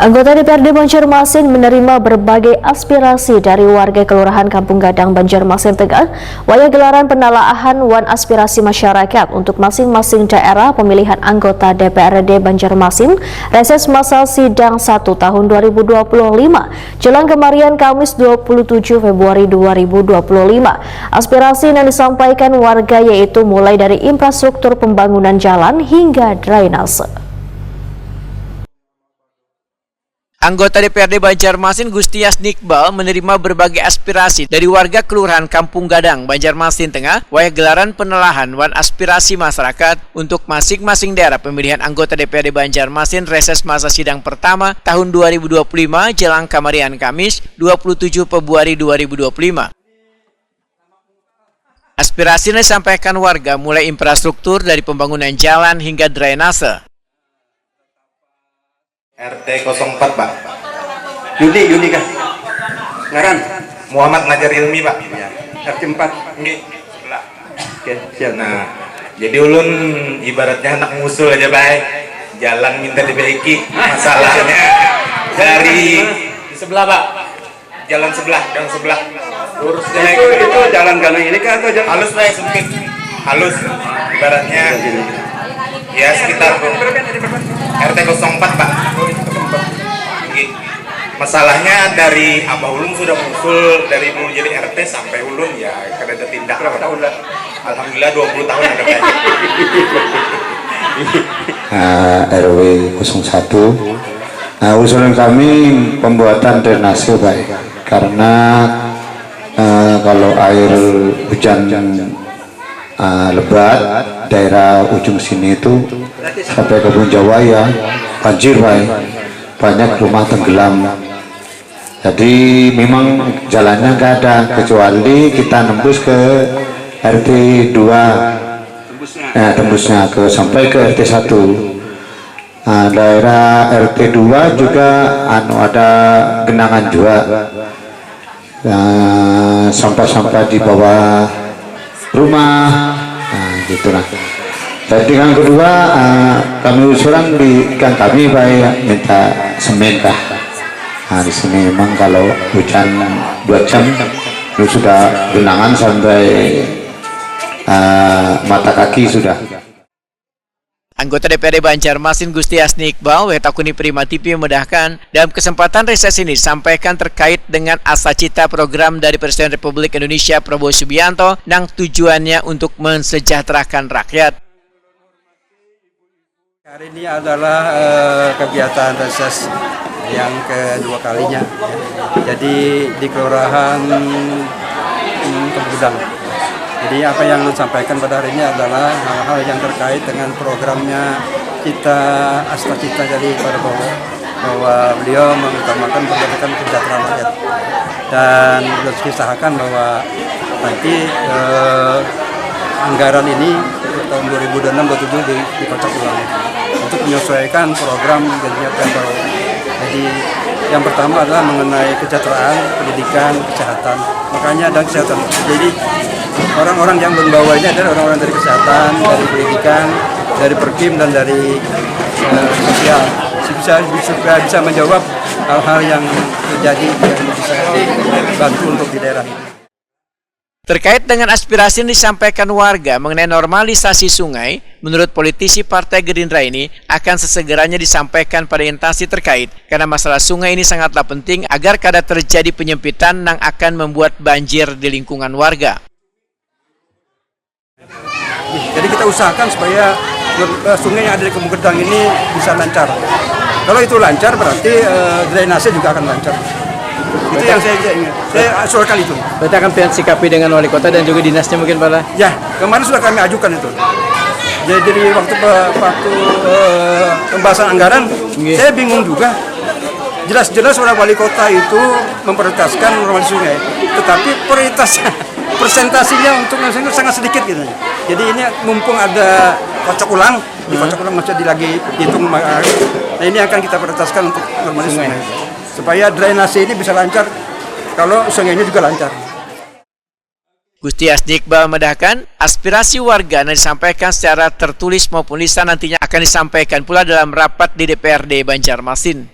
Anggota DPRD Banjarmasin menerima berbagai aspirasi dari warga Kelurahan Kampung Gadang, Banjarmasin Tengah, waya gelaran penelaahan wan aspirasi masyarakat untuk masing-masing daerah pemilihan anggota DPRD Banjarmasin reses masa sidang 1 tahun 2025 jelang kemarin Kamis 27 Februari 2025. Aspirasi yang disampaikan warga yaitu mulai dari infrastruktur pembangunan jalan hingga drainase. Anggota DPRD Banjarmasin Gustias Nikbal menerima berbagai aspirasi dari warga Kelurahan Kampung Gadang, Banjarmasin Tengah, waya gelaran penelahan wan aspirasi masyarakat untuk masing-masing daerah pemilihan anggota DPRD Banjarmasin reses masa sidang pertama tahun 2025 jelang kemarin Kamis 27 Februari 2025. Aspirasi yang disampaikan warga mulai infrastruktur dari pembangunan jalan hingga drainase. RT 04 Pak. Yuni kah? Ngaran? Muhammad Najar Ilmi Pak. Ya. RT 4. Nggih. Sebelah. Oke, siap. Nah, jadi ulun ibaratnya anak musuh aja baik. Jalan minta diperbaiki. Masalahnya dari di sebelah Pak. Jalan sebelah, gang sebelah. Lurus itu jalan gang ini kah atau jalan halus Pak, sempit. Halus. Ibaratnya ya sekitar RT 04 Pak. Masalahnya dari Abah Ulun sudah muncul dari dulu jadi RT sampai Ulun ya kada tindak berapa tahun lah. Alhamdulillah 20 tahun ada kayaknya. RW 01. Usulan kami pembuatan drainase baik karena kalau air hujan lebat daerah ujung sini itu sampai Kebun Jawa ya banjir baik, banyak rumah tenggelam. Jadi memang jalannya nggak ada kecuali kita nembus ke RT 2, tembusnya ke sampai ke RT 1. Daerah RT 2 juga ada genangan juga, sampah-sampah di bawah rumah, gitulah. Jadi yang kedua kami usulan kami baik minta semen kah. Di sini memang kalau hujan 2 jam itu sudah genangan sampai mata kaki sudah. Anggota DPRD Banjarmasin Gustias Nikbal, Wetakuni Prima TV memudahkan dalam kesempatan reses ini sampaikan terkait dengan asa cita program dari Presiden Republik Indonesia Prabowo Subianto yang tujuannya untuk mensejahterakan rakyat. Hari ini adalah kegiatan reses yang kedua kalinya. Jadi di Kelurahan Kampung Gadang. Jadi apa yang disampaikan pada hari ini adalah hal-hal yang terkait dengan programnya Asta Cita dari Pak Prabowo, bahwa beliau mengutamakan pendidikan kesejahteraan rakyat dan diusahakan bahwa nanti anggaran ini tahun 2026-2027 dikocok ulang untuk menyesuaikan program janjinya Pak Prabowo. Jadi yang pertama adalah mengenai kesejahteraan, pendidikan, kesehatan. Makanya ada kesehatan. Jadi orang-orang yang membawanya adalah orang-orang dari kesehatan, dari pendidikan, dari Perkim dan dari sosial. Bisa menjawab hal-hal yang terjadi yang bisa dibantu untuk di daerah ini. Terkait dengan aspirasi yang disampaikan warga mengenai normalisasi sungai, menurut politisi Partai Gerindra ini akan sesegeranya disampaikan pada instansi terkait karena masalah sungai ini sangatlah penting agar kada terjadi penyempitan yang akan membuat banjir di lingkungan warga. Jadi kita usahakan supaya sungai yang ada di Kampung Gadang ini bisa lancar. Kalau itu lancar berarti drainase juga akan lancar. Itu yang saya ingat. Saya usulkan itu. Berarti akan sikapi dengan wali kota dan juga dinasnya mungkin Pak? Ya, kemarin sudah kami ajukan itu. Jadi waktu pembahasan anggaran, saya bingung juga. Jelas-jelas orang wali kota itu memprioritaskan normalisasi sungai, tetapi persentasinya untuk itu sangat sedikit gitu. Jadi ini mumpung ada kocok ulang, dikocok ulang masih lagi hitung. Nah ini akan kita prioritaskan untuk normalisasi sungai. Supaya drainase ini bisa lancar, kalau sungainya juga lancar. Gustias Nikbal memedahkan aspirasi warga yang disampaikan secara tertulis maupun lisan nantinya akan disampaikan pula dalam rapat di DPRD Banjarmasin.